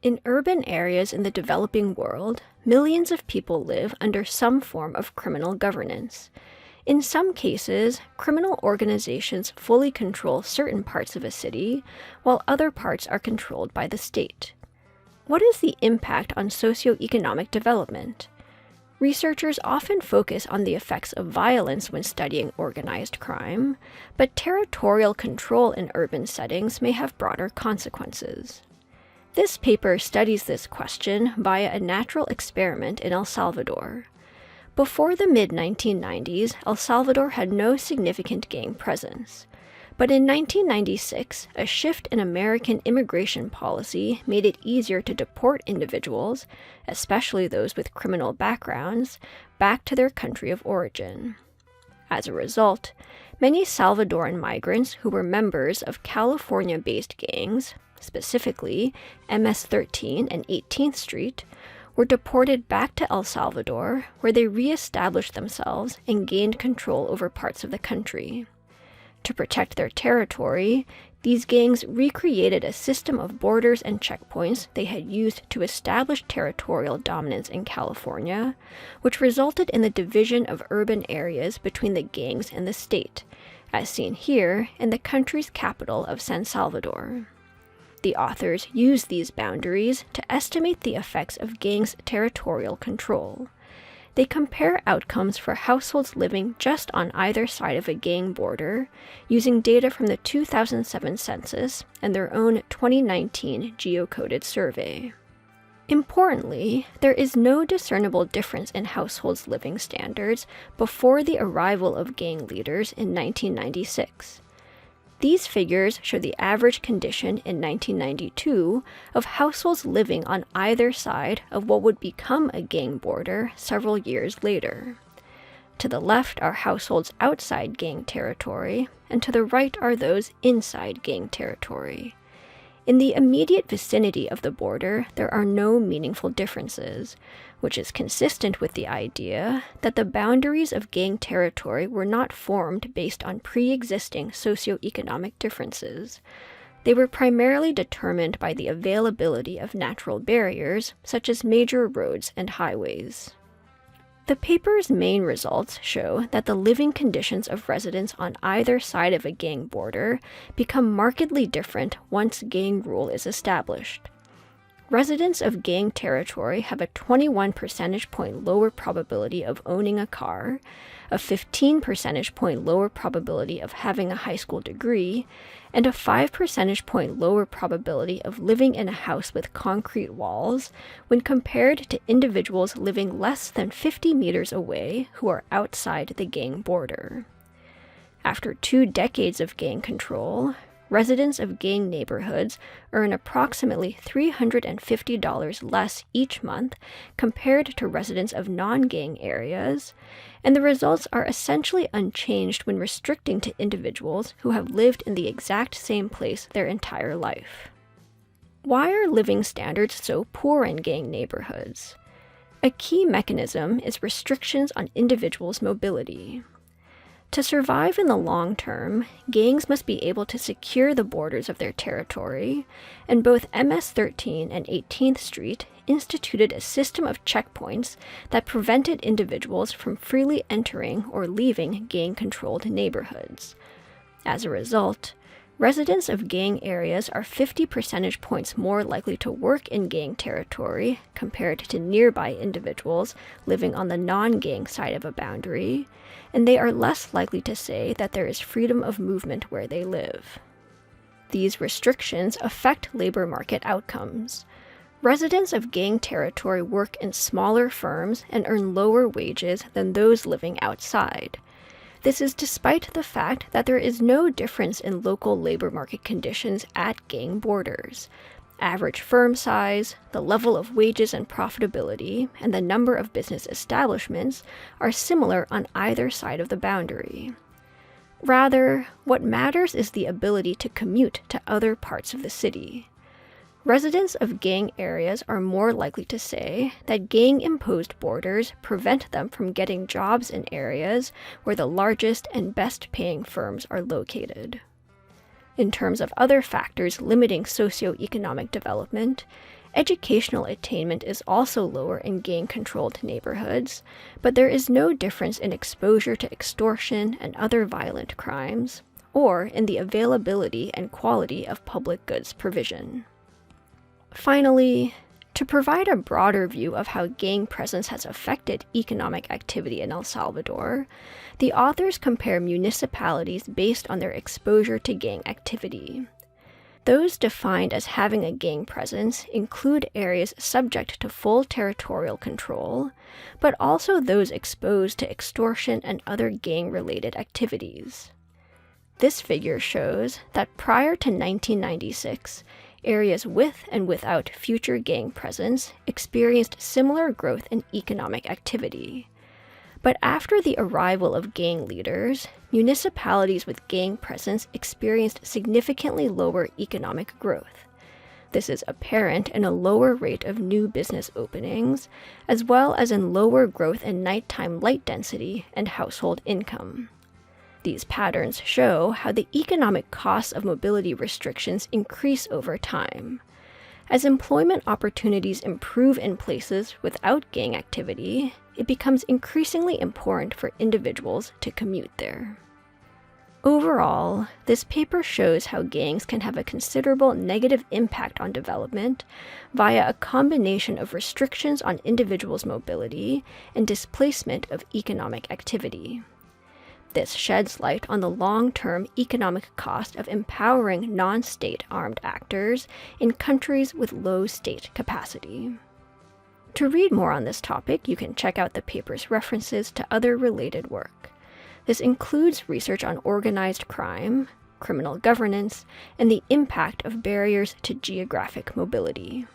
In urban areas in the developing world, millions of people live under some form of criminal governance. In some cases, criminal organizations fully control certain parts of a city, while other parts are controlled by the state. What is the impact on socioeconomic development? Researchers often focus on the effects of violence when studying organized crime, but territorial control in urban settings may have broader consequences. This paper studies this question via a natural experiment in El Salvador. Before the mid-1990s, El Salvador had no significant gang presence. But in 1996, a shift in American immigration policy made it easier to deport individuals, especially those with criminal backgrounds, back to their country of origin. As a result, many Salvadoran migrants who were members of California-based gangs, specifically MS-13 and 18th Street, were deported back to El Salvador, where they re-established themselves and gained control over parts of the country. To protect their territory, these gangs recreated a system of borders and checkpoints they had used to establish territorial dominance in California, which resulted in the division of urban areas between the gangs and the state, as seen here in the country's capital of San Salvador. The authors use these boundaries to estimate the effects of gangs' territorial control. They compare outcomes for households living just on either side of a gang border, using data from the 2007 census and their own 2019 geocoded survey. Importantly, there is no discernible difference in households' living standards before the arrival of gang leaders in 1996. These figures show the average condition in 1992 of households living on either side of what would become a gang border several years later. To the left are households outside gang territory, and to the right are those inside gang territory. In the immediate vicinity of the border, there are no meaningful differences, which is consistent with the idea that the boundaries of gang territory were not formed based on pre-existing socioeconomic differences. They were primarily determined by the availability of natural barriers, such as major roads and highways. The paper's main results show that the living conditions of residents on either side of a gang border become markedly different once gang rule is established. Residents of gang territory have a 21 percentage point lower probability of owning a car, a 15 percentage point lower probability of having a high school degree, and a 5 percentage point lower probability of living in a house with concrete walls when compared to individuals living less than 50 meters away who are outside the gang border. After 2 decades of gang control, residents of gang neighborhoods earn approximately $350 less each month compared to residents of non-gang areas, and the results are essentially unchanged when restricting to individuals who have lived in the exact same place their entire life. Why are living standards so poor in gang neighborhoods? A key mechanism is restrictions on individuals' mobility. To survive in the long term, gangs must be able to secure the borders of their territory, and both MS-13 and 18th Street instituted a system of checkpoints that prevented individuals from freely entering or leaving gang-controlled neighborhoods. As a result, residents of gang areas are 50 percentage points more likely to work in gang territory compared to nearby individuals living on the non-gang side of a boundary, and they are less likely to say that there is freedom of movement where they live. These restrictions affect labor market outcomes. Residents of gang territory work in smaller firms and earn lower wages than those living outside. This is despite the fact that there is no difference in local labor market conditions at gang borders. Average firm size, the level of wages and profitability, and the number of business establishments are similar on either side of the boundary. Rather, what matters is the ability to commute to other parts of the city. Residents of gang areas are more likely to say that gang-imposed borders prevent them from getting jobs in areas where the largest and best-paying firms are located. In terms of other factors limiting socioeconomic development, educational attainment is also lower in gang-controlled neighborhoods, but there is no difference in exposure to extortion and other violent crimes, or in the availability and quality of public goods provision. Finally, to provide a broader view of how gang presence has affected economic activity in El Salvador, the authors compare municipalities based on their exposure to gang activity. Those defined as having a gang presence include areas subject to full territorial control, but also those exposed to extortion and other gang-related activities. This figure shows that prior to 1996, areas with and without future gang presence experienced similar growth in economic activity. But after the arrival of gang leaders, municipalities with gang presence experienced significantly lower economic growth. This is apparent in a lower rate of new business openings, as well as in lower growth in nighttime light density and household income. These patterns show how the economic costs of mobility restrictions increase over time. As employment opportunities improve in places without gang activity, it becomes increasingly important for individuals to commute there. Overall, this paper shows how gangs can have a considerable negative impact on development via a combination of restrictions on individuals' mobility and displacement of economic activity. This sheds light on the long-term economic cost of empowering non-state armed actors in countries with low state capacity. To read more on this topic, you can check out the paper's references to other related work. This includes research on organized crime, criminal governance, and the impact of barriers to geographic mobility.